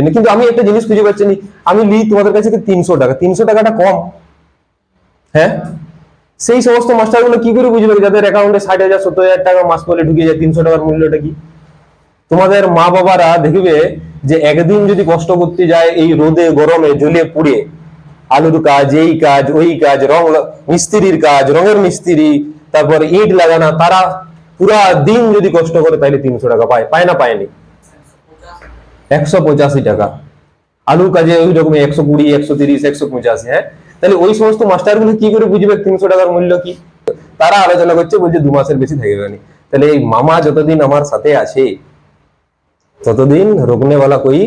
জন্য, কিন্তু আমি একটা জিনিস খুঁজে পাচ্ছি না। আমি নিই তোমাদের কাছে 300 টাকা, 300 টাকাটা কম। হ্যাঁ, সেই সমস্ত মাস্টারগুলো কি করে বুঝবে যাদের অ্যাকাউন্টে 60,000 70,000 টাকা মাস পরে ঢুকে যায় 300 টাকার মূল্যটা কি? তোমাদের মা বাবারা দেখবে যে একদিন যদি কষ্ট করতে যায় এই রোদে গরমে জ্বলে পুড়ে, আলুর কাজ, এই কাজ, ওই কাজ, মিস্ত্রির কাজ, রঙের মিস্ত্রি, তারপর ইট লাগানো, তারা পুরা দিন যদি কষ্ট করে তাহলে 300 টাকা পায়? পায় না? পায়নি? 185 টাকা। আলুর কাজে ওই রকম 120, 130, 185। হ্যাঁ, তাহলে ওই সমস্ত মাস্টারগুলো কি করে বুঝবে 300 টাকার মূল্য কি? তারা আলোচনা করছে, বলছে 2 মাসের বেশি থাকবে না। তাহলে এই মামা যতদিন আমার সাথে আছে ততদিন রুকনে वाला कोई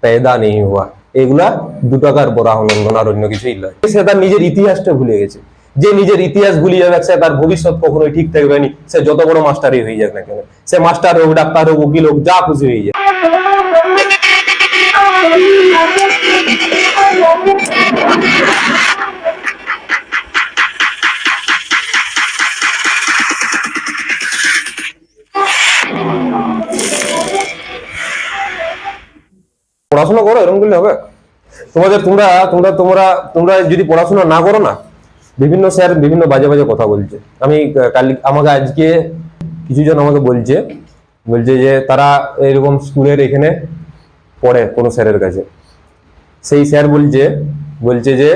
पैदा नहीं हुआ। এগুলা 2 টাকার বড়া হনন আর অন্য কিছুই নয়। সে তার নিজের ইতিহাসটা ভুলে গেছে। যে নিজের ইতিহাস ভুলে যাবে সে তার ভবিষ্যৎ কখনোই ঠিক থাকবে না। সে যত বড় মাস্টারই হয়ে যাক না কেন, সে মাস্টার হোক, ডাক্তার হোক, উকিল হোক, যা খুশি হয়ে যায়। পড়াশোনা করো, এরকম করলে হবে? তোমাদের তোমরা তোমরা তোমরা তোমরা যদি পড়াশোনা না করো না, বিভিন্ন স্যার বিভিন্ন বাজে বাজে কথা বলছে। আমি আমাকে আজকে কিছুজন আমাকে বলছে যে তারা এরকম স্কুলের এখানে পড়ে কোনো স্যারের কাছে। সেই স্যার বলছে যে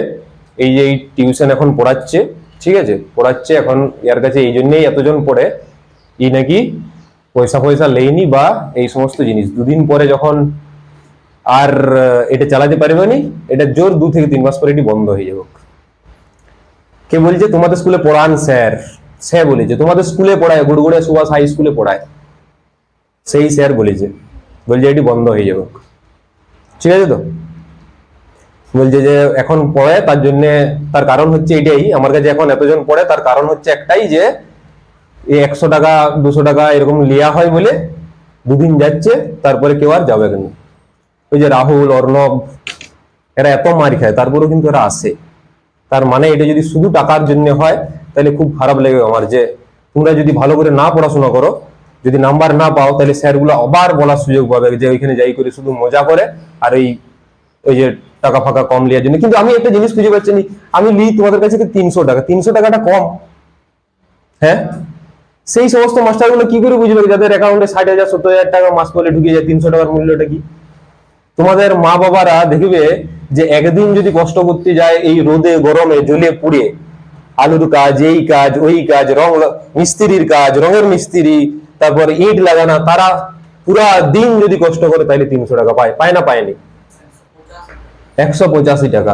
এই যে এই টিউশন এখন পড়াচ্ছে, ঠিক আছে, পড়াচ্ছে এখন এর কাছে এই জন্যই এতজন পড়ে, ই নাকি পয়সা লেয়নি বা এই সমস্ত জিনিস। 2 দিন পরে যখন আর এটা চালাতে পারবে না, এটা জোর 2 থেকে 3 মাস পরে এটি বন্ধ হয়ে যাবে। কে বলছে? তোমাদের স্কুলে পড়ান স্যার। সে বলেছে তোমাদের স্কুলে পড়ায়, গুড়গুড়ে সুভাষ হাই স্কুলে পড়ায়, সেই স্যার বলছে এটি বন্ধ হয়ে যাবে। ঠিক আছে তো? বলছে যে এখন পড়ে তার জন্য, তার কারণ হচ্ছে এটাই, আমার কাছে এখন এতজন পড়ে তার কারণ হচ্ছে একটাই, যে এই 100 টাকা 200 টাকা এরকম লিয়া হয় বলে 2 দিন যাচ্ছে, তারপরে কেউ আর যাবে কেন। ওই যে রাহুল, অর্ণব, এরা এত মার খায় তারপরেও কিন্তু এরা আসে। তার মানে এটা যদি শুধু টাকার জন্য হয় তাহলে খুব খারাপ লাগে আমার, যে তোমরা যদি ভালো করে না পড়াশোনা করো, যদি নাম্বার না পাও, তাহলে স্যারগুলো আবার বলার সুযোগ পাবে যে ওইখানে যাই করে শুধু মজা করে আর ওই যে টাকা ফাঁকা কম লিয়ার জন্য। কিন্তু আমি একটা জিনিস খুঁজে পাচ্ছি না। আমি নিই তোমাদের কাছে 300 টাকা, 300 টাকাটা কম। হ্যাঁ, সেই সমস্ত মাস্টারগুলো কি করে বুঝবে যাদের অ্যাকাউন্টে 60,000 70,000 টাকা মাস পরে ঢুকে যায় 300 টাকার মূল্যটা কি? তোমাদের মা বাবারা দেখবে যে একদিন যদি কষ্ট করতে যায় এই রোদে গরমে জ্বলে পুড়ে, আলুর কাজ, এই কাজ, ওই কাজ, মিস্ত্রির কাজ, রঙের মিস্ত্রি, তারপর ইট লাগানো, তারা পুরা দিন যদি কষ্ট করে তাহলে 300 টাকা পায়? পায় না? পায়নি? 185 টাকা।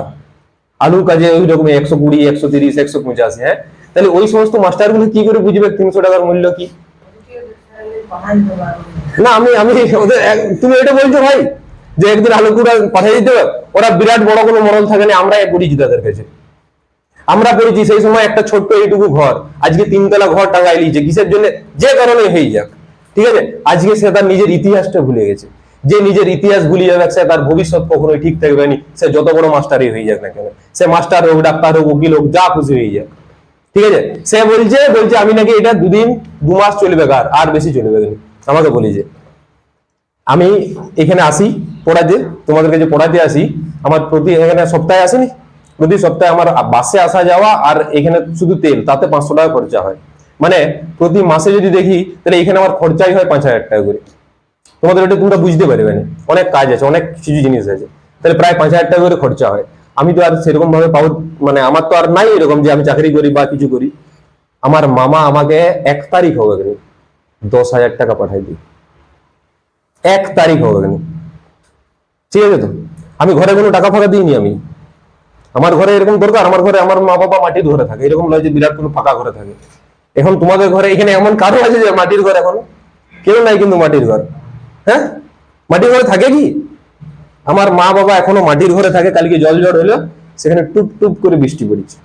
আলুর কাজে ওই রকম 120, 130, 185। হ্যাঁ, তাহলে ওই সমস্ত মাস্টারগুলো কি করে বুঝবে 300 টাকার মূল্য কি? না, আমি ওদের, তুমি এটা বলছো ভাই যে একদিন আলু কুড়া পাঠিয়ে দিতে হবে, ওরা বিরাট বড় কোনো মরল থাকে না। আমরা পড়েছি তাদের কাছে, আমরা পড়েছি সেই সময় একটা ছোট্ট এইটুকু ঘর, আজকে 3 তলা ঘর টাঙাই লিয়েছে কিসের জন্য? যে কারণে হয়ে যাক, ঠিক আছে। আজকে সে তার নিজের ইতিহাসটা ভুলে গেছে। যে নিজের ইতিহাস ভুলে যাবে সে তার ভবিষ্যৎ কখনোই ঠিক থাকবে না। সে যত বড় মাস্টারই হয়ে যাক না কেন, সে মাস্টার হোক, ডাক্তার হোক, উকিল হোক, যা খুশি হয়ে যাক, ঠিক আছে। সে বলছে আমি নাকি এটা 2 দিন 2 মাস চলবে, আর বেশি চলবে না। আমাকে বলি যে আমি এখানে আসি পড়াতে, তোমাদের কাছে পড়াতে আসি, আমার প্রতি এখানে সপ্তাহে আসেনি, প্রতি সপ্তাহে আমার বাসে আসা যাওয়া আর এখানে শুধু তেল, তাতে 500 টাকা খরচা হয়। মানে প্রতি মাসে যদি দেখি তাহলে এখানে আমার খরচাই হয় 5,000 টাকা করে। তোমাদের এটা তোমরা বুঝতে পারবে না, অনেক কাজ আছে, অনেক কিছু জিনিস আছে, তাহলে প্রায় 5,000 টাকা করে খরচা হয়। আমি তো আর সেরকম ভাবে পাবো, মানে আমার তো আর নাই এরকম যে আমি চাকরি করি বা কিছু করি। আমার মামা আমাকে 1 তারিখ হবে 10,000 টাকা পাঠাই দিই, 1 তারিখ হবে, ঠিক আছে তো। আমি ঘরে কোনো টাকা ফাঁকা দিইনি। আমি আমার ঘরে এরকম দরকার, আমার ঘরে আমার মা বাবা মাটির ঘরে থাকে, এরকম নয় যে বিরাট কোনো ফাঁকা ঘরে থাকে। এখন তোমাদের ঘরে এখানে এমন কারো আছে যে মাটির ঘর? এখন কেউ নাই কিন্তু মাটির ঘর। হ্যাঁ, মাটির ঘরে থাকে কি? আমার মা বাবা এখনো মাটির ঘরে থাকে। কালকে জল ঝড় হলো, সেখানে টুপ টুপ করে বৃষ্টি পড়েছে।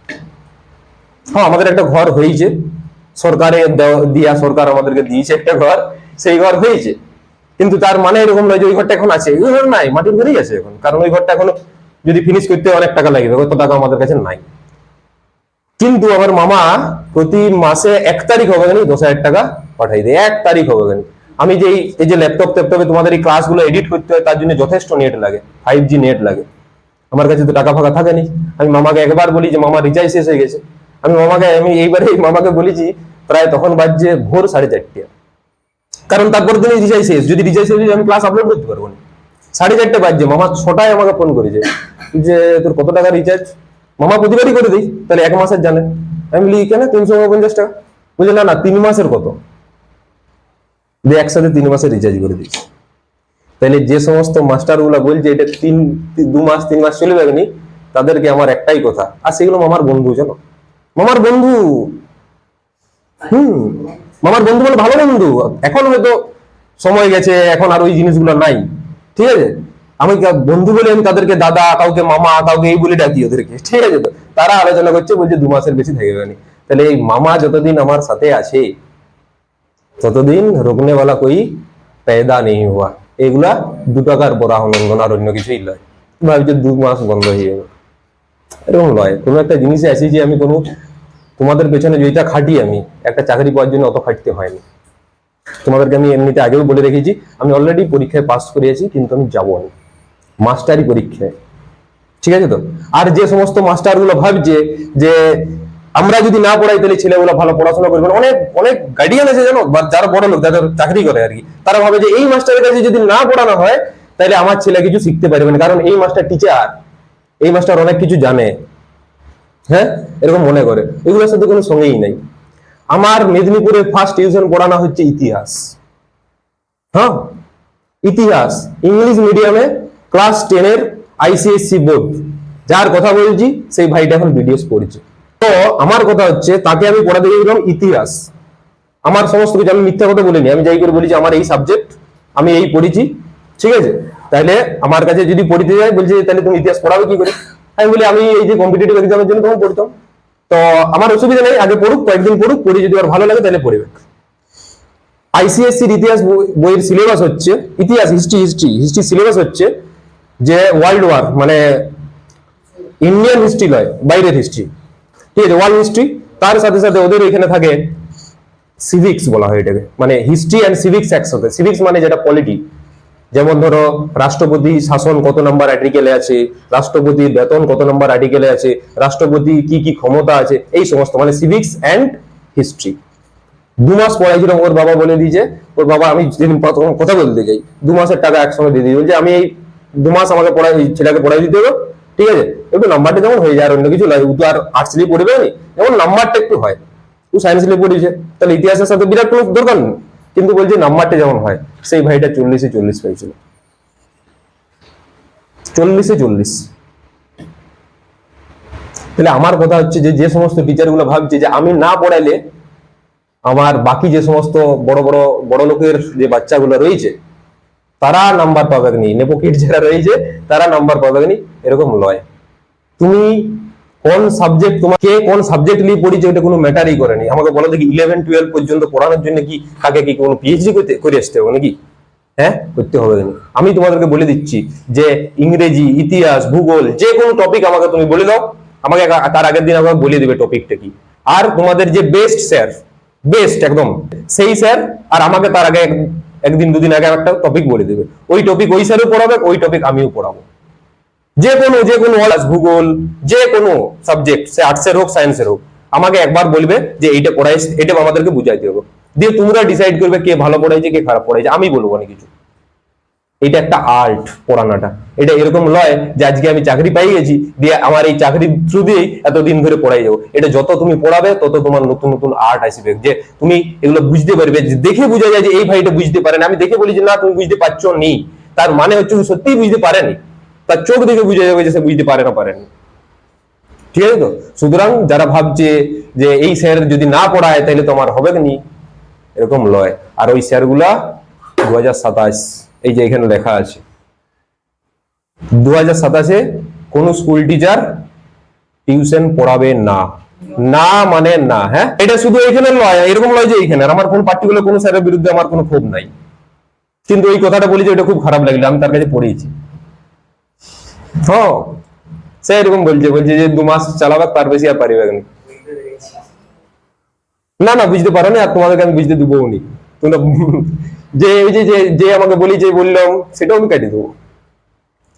হ্যাঁ, আমাদের একটা ঘর হয়েছে, সরকারের দিয়া, সরকার আমাদেরকে দিয়েছে একটা ঘর, সেই ঘর হয়েছে। কিন্তু তার মানে এরকম নয় যে ওই ঘরটা এখন আছে, ওই ঘর নাই, মাটির ঘরেই আছে এখন। কারণ ওই ঘরটা এখনো যদি ফিনিশ করতে অনেক টাকা লাগবে, অত টাকা আমাদের কাছে নাই। কিন্তু আমার মামা প্রতি মাসে 1 তারিখ হবে 10,000 টাকা পাঠাই দেয়, 1 তারিখ হবে। আমি যে এই যে ল্যাপটপে তোমাদের এই ক্লাসগুলো এডিট করতে হয়, তার জন্য যথেষ্ট নেট লাগে, 5G নেট লাগে। আমার কাছে তো টাকা ফাঁকা থাকে নি। আমি মামাকে একবার বলি যে মামা রিচার্জ শেষ হয়ে গেছে, আমি এইবারে মামাকে বলেছি, প্রায় তখন বাজছে ভোর 4:30, কারণ তারপর দিন রিচার্জ শেষ, যদি রিচার্জ শেষ আমি ক্লাস আপলোড করতে পারবো না। 4:30 বাজছে, মামা 6টায় আমাকে ফোন করেছে যে তোর কত টাকা রিচার্জ। মামা প্রতিবারই করে দিই, তাহলে 1 মাসের জানে। আমি বলি কেন 349 টাকা, বুঝলে না 3 মাসের কত, দিয়ে একসাথে 3 মাসের রিচার্জ করে দিচ্ছি। তাহলে যে সমস্ত মাস্টার গুলা বলছে এটা 2 মাস 3 মাস চলে যাবে নি, তাদেরকে আমার একটাই কথা, আর সেগুলো মামার বন্ধু, জানো, মামার বন্ধু। মামার বন্ধু বলে ভালো বন্ধু। এখন হয়তো সময় গেছে, এখন আর ওই জিনিসগুলো নাই, ঠিক আছে। আমি বন্ধু বলে আমি তাদেরকে দাদা, কাউকে মামা, কাউকে এই বলে ডাকি ওদেরকে, ঠিক আছে। তো তারা আলোচনা করছে, বলছে 2 মাসের বেশি থেকে যায়নি। তাহলে এই মামা যতদিন আমার সাথে আছে ততদিন রুকনে वाला कोई पैदा नहीं हुआ। এগুলা 2 টাকার বড় আনন্দ, আর অন্য কিছুই নয়। ভাবছি 2 মাস বন্ধ হয়ে যাবে, এরকম নয়। কোনো একটা জিনিসে আসি যে আমি কোনো তোমাদের পেছনে যেটা খাটি, আমি একটা চাকরি পাওয়ার জন্য অত খাটতে হয়নি। তোমাদেরকে আমি এমনিতে আগেও বলে রেখেছি, আমি অলরেডি পরীক্ষায় পাস করেছি, কিন্তু আমি যাবো না মাস্টারি পরীক্ষায়, ঠিক আছে তো। আর যে সমস্ত মাস্টারগুলো ভাবছে যে আমরা যদি না পড়াই তাহলে ছেলেগুলো ভালো পড়াশোনা করবে, অনেক অনেক গার্ডিয়ান আছে জানো, যারা বড় লোক, যাদের চাকরি করে আর কি, তারা ভাবে যে এই মাস্টারের কাছে যদি না পড়ানো হয় তাহলে আমার ছেলে কিছু শিখতে পারবে না, কারণ এই মাস্টার টিচার, এই মাস্টার অনেক কিছু জানে। হ্যাঁ, এরকম মনে করে, এগুলোর সাথে কোনো সঙ্গেই নাই। আমার মেদিনীপুরে ফার্স্ট টিউশন পড়ানো হচ্ছে ইতিহাস। হ্যাঁ, ইতিহাস ইংলিশ মিডিয়ামে, ক্লাস 10-এর ICSE বোর্ড। যার কথা বলছি সেই ভাইটা এখন বিডিএস পড়ছে। তো আমার কথা হচ্ছে, তাকে আমি পড়াতে গেছিলাম ইতিহাস। আমার সমস্ত কিছু, আমি মিথ্যা কথা বলিনি, আমি যাই করে বলি যে আমার এই সাবজেক্ট, আমি এই পড়েছি, ঠিক আছে। তাহলে আমার কাছে যদি পড়িতে যায়, বলছে তাহলে তুমি ইতিহাস পড়াবে কি করে। আমি বলি আমি এই যে কম্পিটিটিভ এক্সামের জন্য তখন পড়তাম, তো আমার অসুবিধা নেই, আগে পড়ুক, কয়েকদিন পড়ুক, পড়ি যদি আর ভালো লাগে তাহলে পড়বে। ICSE ইতিহাস বইয়ের সিলেবাস হচ্ছে ইতিহাস, হিস্ট্রি সিলেবাস হচ্ছে যে ওয়ার্ল্ড ওয়ার, মানে ইন্ডিয়ান হিস্ট্রি নয়, বাইরের হিস্ট্রি, ঠিক আছে, ওয়ার্ল্ড হিস্ট্রি। তার সাথে সাথে ওদের এখানে থাকে সিভিক্স, বলা হয় এটাকে, মানে হিস্ট্রি অ্যান্ড সিভিক্স একসাথে। সিভিক্স মানে যেটা পলিটি, যেমন ধরো রাষ্ট্রপতি শাসন কত নম্বর আর্টিকেলে আছে, রাষ্ট্রপতির বেতন কত নম্বর আর্টিকেলে আছে, রাষ্ট্রপতি কি কি ক্ষমতা আছে, এই সমস্ত, মানে সিভিক্স অ্যান্ড হিস্ট্রি। 2 মাস পড়াইছিল, ওর বাবা বলে দিয়েছে, ওর বাবা, আমি যেদিন কথা বলতে যাই 2 মাসের টাকা একসঙ্গে দিয়ে দিই, বলছে আমি এই 2 মাস আমাকে পড়াই, ছেলেকে পড়াই দিতে হবে, ঠিক আছে, একটু নাম্বারটা যেমন হয়ে যায়, আর অন্য কিছু নয়। ও তো আর আর্টস নিয়ে পড়বে না, যেমন নাম্বারটা একটু হয়। ও সায়েন্স নিয়ে পড়েছে, তাহলে ইতিহাসের সাথে বিরাট কোনো দরকার নেই, কিন্তু বলছে নাম্বারটা যেমন হয়। সেই ভাইটা 40-এ 40 পেয়েছিল, 40-এ 40। তাহলে আমার কথা হচ্ছে যে সমস্ত টিচার গুলো ভাবছে যে আমি না পড়াইলে আমার বাকি যে সমস্ত বড় বড় বড় লোকের যে বাচ্চাগুলো রয়েছে তারা নাম্বার পাবে নি, নেপোকিট যারা রয়েছে তারা নাম্বার পাবে নি, এরকম লয়। তুমি কোন সাবজেক্ট, তোমাকে কোন সাবজেক্ট নিয়ে পড়িছে ওটা কোনো ম্যাটারই করেনি। আমাকে বলো দেখি 11-12 পর্যন্ত পড়ানোর জন্য কি তাকে কি কোনো PhD করে আসতে হবে নাকি? হ্যাঁ, করতে হবে না। আমি তোমাদেরকে বলে দিচ্ছি যে ইংরেজি, ইতিহাস, ভূগোল, যে কোনো টপিক আমাকে তুমি বলে দাও, আমাকে তার আগের দিন আমাকে বলে দিবে টপিকটা কি। আর তোমাদের যে বেস্ট স্যার, বেস্ট একদম সেই স্যার, আর আমাকে তার আগে একদিন 2 দিন আগে একটা টপিক বলে দেবে, ওই টপিক ওই স্যারও পড়াবে, ওই টপিক আমিও পড়াবো। যে কোনো অনার্স, ভূগোল, যে কোনো সাবজেক্ট, সে আর্টসের হোক সায়েন্সের হোক, আমাকে একবার বলবে যে এইটা পড়াইছে, এটা আমাদেরকে বুঝাইতে হবে, দিয়ে তোমরা ডিসাইড করবে কে ভালো পড়াইছে কে খারাপ পড়াইছে, আমি বলবো না কিছু। এটা একটা আর্ট পড়ানোটা, এটা এরকম নয় যে আজকে আমি চাকরি পাই গেছি দিয়ে আমার এই চাকরির থ্রু দিয়েই এতদিন ধরে পড়াই যাবো। এটা যত তুমি পড়াবে তত তোমার নতুন নতুন আর্ট আসবে, যে তুমি এগুলো বুঝতে পারবে, যে দেখে বোঝা যায় যে এই ভাইটা বুঝতে পারে না। আমি দেখে বলি যে না তুমি বুঝতে পারছো নি, তার মানে হচ্ছে সত্যিই বুঝতে পারেনি, তার চোখ দেখে বুঝে যাবে যে সে বুঝতে পারেনি, ঠিক আছে তো। সুতরাং যারা ভাবছে যে এই স্যার যদি না পড়ায় তাহলে তোমার হবে নি, এরকম লয়। আর ওই স্যারগুলা 2027, এই যে এখানে লেখা আছে 2027-এ কোন স্কুল টিচার টিউশন পড়াবে না, না মানে না। হ্যাঁ, এটা শুধু এখানে লয়, এরকম লয় যে এইখানে আমার কোন পার্টিকুলার কোন স্যারের বিরুদ্ধে আমার কোনো ক্ষোভ নাই, কিন্তু এই কথাটা বলি যে এটা খুব খারাপ লাগলো, আমি তার কাছে পড়িয়েছি। হ্যাঁ, সে এরকম বলছে যে 2 মাস চালাবে, তার বেশি আর পারিবে না। না বুঝতে পারো না, আর তোমাদেরকে আমি বুঝতে দেবো নি, তোমরা যে ওই যে যে যে আমাকে বলি যে বললাম সেটাও আমি কাটিয়ে দেবো।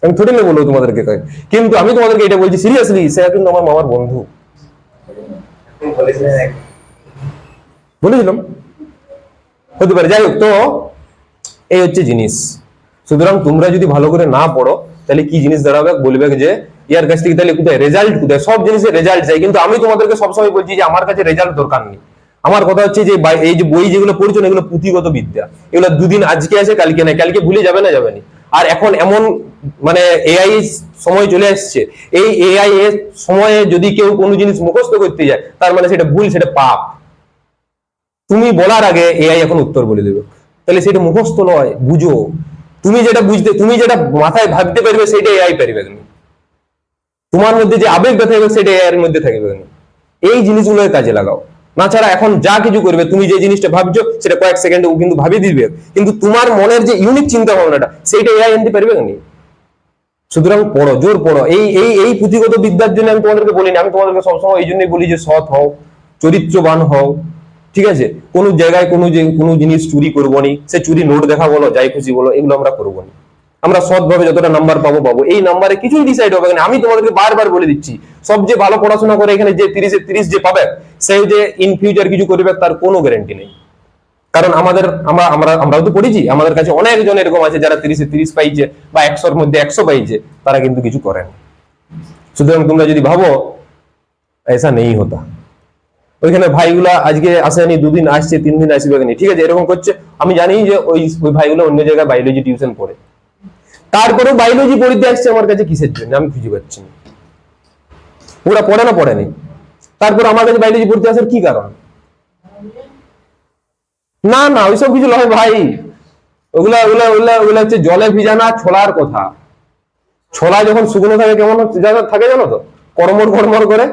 আমি থোড়ি না বলবো তোমাদেরকে, কিন্তু আমি তোমাদেরকে এটা বলছি সিরিয়াসলি, সে কিন্তু আমার মামার বন্ধু। বলেছিলাম, হতে পারে, যাই হোক। তো এই হচ্ছে জিনিস। সুতরাং তোমরা যদি ভালো করে না পড়ো তাহলে কি জিনিস দাঁড়াবে, বলবে যে ইয়ার কাছ থেকে তাহলে কোথায় রেজাল্ট, কোথায়, সব জিনিসের রেজাল্ট চাই। কিন্তু আমি তোমাদেরকে সবসময় বলছি যে আমার কাছে রেজাল্ট দরকার নেই। আমার কথা হচ্ছে যে এই যে বই যেগুলো পড়ছো না, এগুলো পুঁথিগত বিদ্যা। এগুলো দুদিন আজকে আছে কালকে নাই, কালকে ভুলে যাবে না, যাবে না। আর এখন এমন মানে এআই সময় চলে আসছে, এই এআই এর সময়ে যদি কেউ কোনো জিনিস মুখস্থ করতে যায় তার মানে সেটা ভুল, সেটা পাপ। তুমি বলার আগে এআই এখন উত্তর বলে দেবে, তাহলে সেটা মুখস্থ নয়, বুঝো। তুমি যেটা বুঝতে, তুমি যেটা মাথায় ভাবতে পারবে সেটা এআই পারবে না। তোমার মধ্যে যে আবেগটা থাকবে সেটা এআই এর মধ্যে থাকবে না। এই জিনিসগুলো কাজে লাগাও। না ছাড়া এখন যা কিছু করবে, তুমি যে জিনিসটা ভাবছো সেটা কয়েক সেকেন্ডে ও কিন্তু ভাবিয়ে দিবে, কিন্তু তোমার মনের যে ইউনিক চিন্তা ভাবনাটা সেইটা এআই আনতে পারবে না। সুতরাং পড়ো, জোর পড়ো। এই এই এই পুঁথিগত বিদ্যার জন্য আমি তোমাদেরকে বলিনি, আমি তোমাদেরকে সবসময় এই জন্যই বলি যে সৎ হও, চরিত্রবান হও, ঠিক আছে? কোন জায়গায় কোনো জিনিস চুরি করবো নি, সে চুরি নোট দেখা বলো, যাই খুশি বলো, এগুলো আমরা করবো না। আমরা সৎভাবে যতটা নাম্বার পাবো, এই নাম্বারে কিছুই ডিসাইড হবে না। আমি তোমাদেরকে বারবার বলে দিচ্ছি, সবচেয়ে ভালো পড়াশোনা করে এখানে যে 30-এ 30 যে পাবে, সে যে ইন ফিউচার কিছু করবে তার কোনো গ্যারান্টি নেই। কারণ আমরাও তো পড়েছি, আমাদের কাছে অনেকজন এরকম আছে যারা 30-এ 30 পাইছে বা 100-র মধ্যে 100 পাইছে, তারা কিন্তু কিছু করেন। সুতরাং তোমরা যদি ভাবো এসা নেই হতা, ওইখানে ভাইগুলা আজকে আসেনি, 2 দিন আসছে, 3 দিন আসবে না, ঠিক আছে, এরকম করছে। আমি জানি যে ওই ভাইগুলো অন্য জায়গায় বায়োলজি টিউশন পড়ে, তারপরেও বায়োলজি পড়িতে আসছে আমার কাছে কিসের জন্য আমি খুঁজে পাচ্ছি না। ওরা পড়ে না পড়েনি, তারপর আমার কাছে বায়োলজি পড়তে আসার কি কারণ? না না, ওইসব কিছু নয় ভাই। ওগুলা ওগুলা ওগুলা ওগুলা হচ্ছে জলে ভিজানা ছোলার কথা। ছোলা যখন শুকনো থাকে কেমন থাকে জানো তো, কড়মড় কড়মড় করে,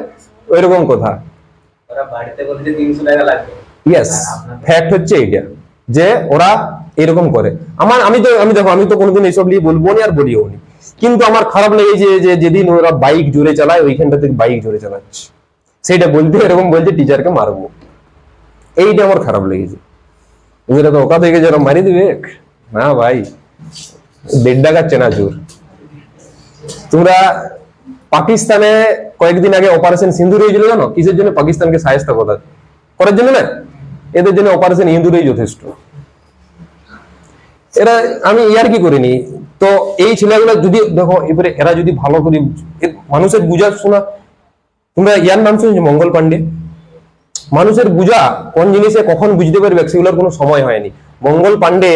ওইরকম কথা। ইয়েস, ফ্যাক্ট হচ্ছে এইটা যে ওরা এরকম করে। আমি তো কোনোদিন এইসব নিয়ে বলবো না আর বলিও নি, কিন্তু আমার খারাপ লেগেছে যে যেদিন ওরা বাইক জোরে চালায়, ওইখানটা থেকে বাইক জোরে চালাচ্ছে, সেইটা বলতে এরকম বলছে টিচারকে মারবো, এইটা আমার খারাপ লেগেছে। ওরা তো ওকা থেকে যারা মারি দিবে না ভাই, 1.5 টাকা চেনাচুর। তোমরা পাকিস্তানে কয়েকদিন আগে অপারেশন সিন্দুর হয়েছিল জানো? কিসের জন্য? পাকিস্তানকে সাহায্য করার জন্য না, এদের জন্য অপারেশন ইন্দুরই যথেষ্ট। এরা, আমি ইয়ার কি করিনি তো, এই ছেলেগুলো যদি দেখো এবারে এরা যদি ভালো করে মানুষের বুঝা শোনা, তোমরা ইয়ার নাম শুনেছো মঙ্গল পান্ডে? মানুষের বুঝা কোন জিনিসে কখন বুঝতে পারবে সেগুলোর কোনো সময় হয়নি। মঙ্গল পান্ডে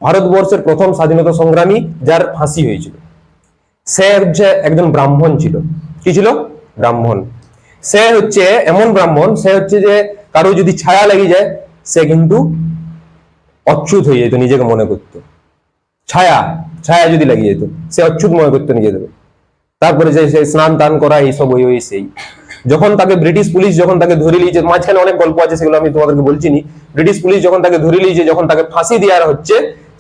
ভারতবর্ষের প্রথম স্বাধীনতা সংগ্রামী, যার ফাঁসি হয়েছিল। সে হচ্ছে একজন ব্রাহ্মণ ছিল। কি ছিল? ব্রাহ্মণ। সে হচ্ছে এমন ব্রাহ্মণ, সে হচ্ছে যে কারো যদি ছায়া লেগে যায় সে কিন্তু অচ্যুত হয়ে যেত, নিজেকে মনে করতো। ছায়া ছায়া যদি লাগিয়ে যেত সে অচ্যুত মনে করতো নিজেদের। তারপরে যে সে স্নান টান করা, এইসব ওই সেই। যখন তাকে ব্রিটিশ পুলিশ যখন তাকে ধরে নিয়েছে, মাঝখানে অনেক গল্প আছে সেগুলো আমি তোমাদেরকে বলছি নি। ব্রিটিশ পুলিশ যখন তাকে ধরে নিয়েছে, যখন তাকে ফাঁসি দেওয়া হচ্ছে,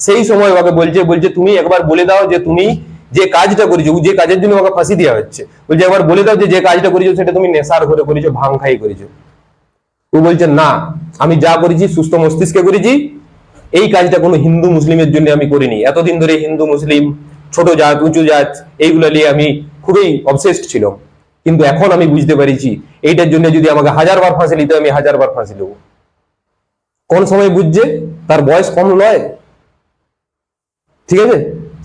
সেই সময় ওকে বলছে তুমি একবার বলে দাও যে তুমি যে কাজটা করেছো, যে কাজের জন্য ওকে ফাঁসি দেওয়া হচ্ছে, বলছে একবার বলে দাও যে কাজটা করেছো সেটা তুমি নেশার ঘরে করেছো, ভাং খাই করেছো। ও বলছে না, আমি যা করেছি সুস্থ মস্তিষ্কে করেছি, এই কাজটা কোনো হিন্দু মুসলিমের জন্য আমি করিনি। এতদিন ধরে হিন্দু মুসলিম, ছোট জাত উঁচু জাত, এইগুলো নিয়ে আমি খুবই অবসেসড ছিলাম, কিন্তু এখন আমি বুঝতে পারিছি এইটার জন্য যদি আমাকে 1000 বার ফাঁসি নিতে, আমি 1000 বার ফাঁসি নেবো। কোন সময় বুঝছে? তার বয়স কম নয়, ঠিক আছে,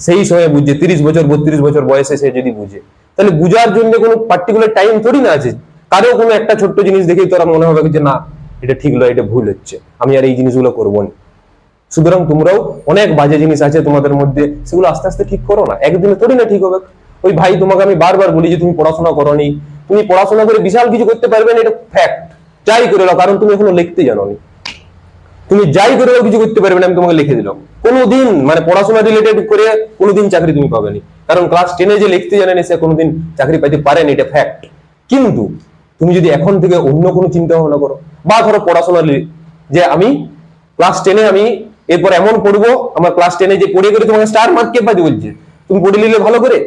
সেই সময় বুঝছে। 30 বছর 32 বছর বয়সে সে যদি বুঝে, তাহলে বুঝার জন্য কোনো পার্টিকুলার টাইম থোড়ি না আছে। কারো কোনো একটা ছোট্ট জিনিস দেখেই তোরা মনে হবে যে না এটা ঠিক নয়, এটা ভুল হচ্ছে, আমি আর এই জিনিসগুলো করবো না। সুতরাং তোমরাও অনেক বাজে জিনিস আছে তোমাদের মধ্যে, সেগুলো আস্তে আস্তে ঠিক করো না, একদিনে থোড়ি না ঠিক হবে। ওই ভাই তোমাকে আমি বারবার বলি যে তুমি পড়াশোনা করোনি, তুমি পড়াশোনা করে বিশাল কিছু করতে পারবে না, এটা ফ্যাক্ট। যাই করে নাও, কারণ তুমি এখনো লিখতে জানোনি। তুমি যাই করে কিছু করতে পারবে না, আমি তোমাকে লিখে দিলাম। কোনোদিন মানে পড়াশোনা রিলেটেড করে কোনোদিন চাকরি তুমি পাবেনি, কারণ ক্লাস 10-এ যে লিখতে জানেনি সে কোনোদিন চাকরি পাইতে পারেনি, এটা ফ্যাক্ট। কিন্তু তুমি যদি এখন থেকে অন্য কোনো চিন্তা ভাবনা করো, বা ধরো পড়াশোনা যে আমি ক্লাস 10-এ আমি এরপর এমন পড়বো, আমার ক্লাস 10-এ যে পড়ে করে তোমাকে স্টার মার্ক কে পাইতে বলছে, তুমি পড়ে নিলে ভালো করে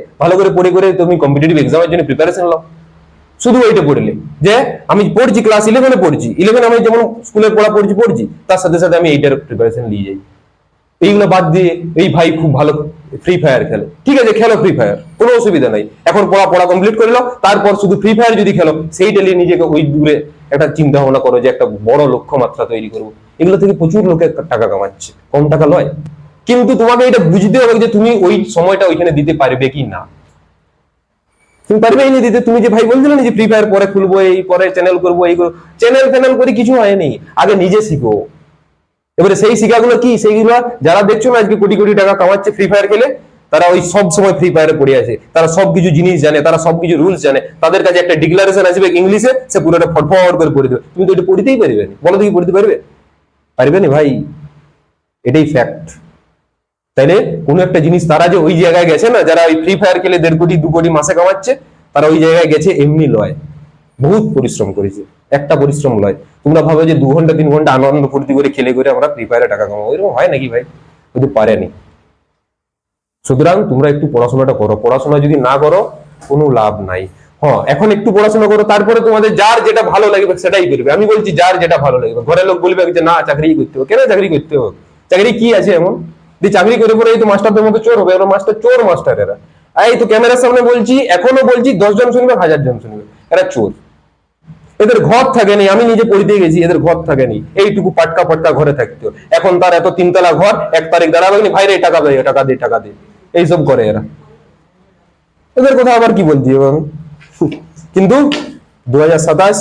পড়ে করে তুমি কম্পিটিটিভ এক্সামের জন্য প্রিপারেশন নাও। শুধু ওইটা পড়লে যে আমি পড়ছি ক্লাস 11-এ পড়ছি, 11 আমি যেমন স্কুলের পড়া পড়ছি, তার সাথে সাথে আমি এইটার প্রিপারেশন নিয়ে যাই। এইগুলো বাদ দিয়ে এই ভাই খুব ভালো ফ্রি ফায়ার খেলে, ঠিক আছে খেলো ফ্রি ফায়ার, কোনো অসুবিধা নাই। এখন পড়া পড়া কমপ্লিট করে নাও, তারপর শুধু ফ্রি ফায়ার যদি খেলো, সেইটা নিয়ে নিজেকে ওই দূরে একটা চিন্তা ভাবনা করো যে একটা বড় লক্ষ্যমাত্রা তৈরি করবো। এগুলো থেকে প্রচুর লোকে টাকা কামাচ্ছে, কম টাকা লয়। কিন্তু তোমাকে এটা বুঝতে হবে যে তুমি ওই সময়টা ওইখানে দিতে পারবে কি না। তুমি পারবে এই দিতে, তুমি যে ভাই বলছিলে না যে ফ্রি ফায়ার পরে খুলবো, এই পরে চ্যানেল করবো, এই চ্যানেল ফ্যানেল করে কিছু হয়নি, আগে নিজে শিখো। এবারে সেই শিক্ষাগুলো কি, সেইগুলো যারা দেখছো না আজকে কোটি কোটি টাকা কামাচ্ছে ফ্রি ফায়ার খেলে, তারা ওই সব সময় ফ্রি ফায়ারে পড়ে আছে, তারা সবকিছু জিনিস জানে, তারা সবকিছু রুলস জানে, তাদের কাছে একটা ডিক্লারেশন আসবে ইংলিশে, সে পুরোটা ফটফট করে পড়ে দেবে। তুমি তো এটা পড়তেই পারবে না, বলো দেখি পড়তে পারবে? পারবে না ভাই, এটাই ফ্যাক্ট। তাইলে কোন একটা জিনিস তারা যে ওই জায়গায় গেছে না, যারা ওই ফ্রি ফায়ার খেলে 1.5 কোটি 2 কোটি মাসে কামাচ্ছে, তারা ওই জায়গায় গেছে এমনি লয়, বহুত পরিশ্রম করেছে, একটা পরিশ্রম লয়। তোমরা ভাবো যে 2 ঘন্টা 3 ঘন্টা আনন্দ ফুর্তি করে খেলে করে আমরা ফ্রি ফায়ারে টাকা কামাবো, এরকম হয় নাকি ভাই? কিন্তু পারেনি। সুতরাং তোমরা একটু পড়াশোনাটা করো, পড়াশোনা যদি না করো কোনো লাভ নাই। হ্যাঁ, এখন একটু পড়াশোনা করো, তারপরে তোমাদের যার যেটা ভালো লাগবে সেটাই করবে। আমি বলছি যার যেটা ভালো লাগবে। ঘরের লোক বলবে যে না চাকরি করতে হবে, কেন চাকরি করতে হবে? চাকরি কি আছে এমন যে চাকরি করে পরে এই তো মাস্টারদের মতো চোর হবে? এরা মাস্টার, চোর মাস্টার এরা। এই তো ক্যামেরার সামনে বলছি, এখনো বলছি, 10 জন শুনবে 1000 জন শুনবে, এরা চোর। এদের ঘর থাকেনি, আমি নিজে পড়িতে গেছি, এদের ঘর থাকেনি, এইটুকু পাটকা পাটকা ঘরে থাকতো। এখন তার এত 3 তলা ঘর, 1 তারিখ দাঁড়াবে ভাই রে টাকা দেয়, টাকা দে, টাকা দে, এইসব করে এরা। এদের কথা আবার কি বলতে হবে আমি? কিন্তু 2027,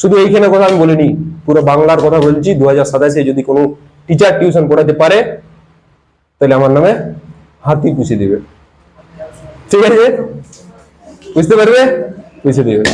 শুধু এইখানে কথা আমি বলিনি, পুরো বাংলার কথা বলছি। 2027-এ যদি কোনো টিচার টিউশন পড়াতে পারে, তাহলে আমার নামে হাতি পুষে দিবে, ঠিক আছে? বুঝতে পারবে? পুষে দিবে।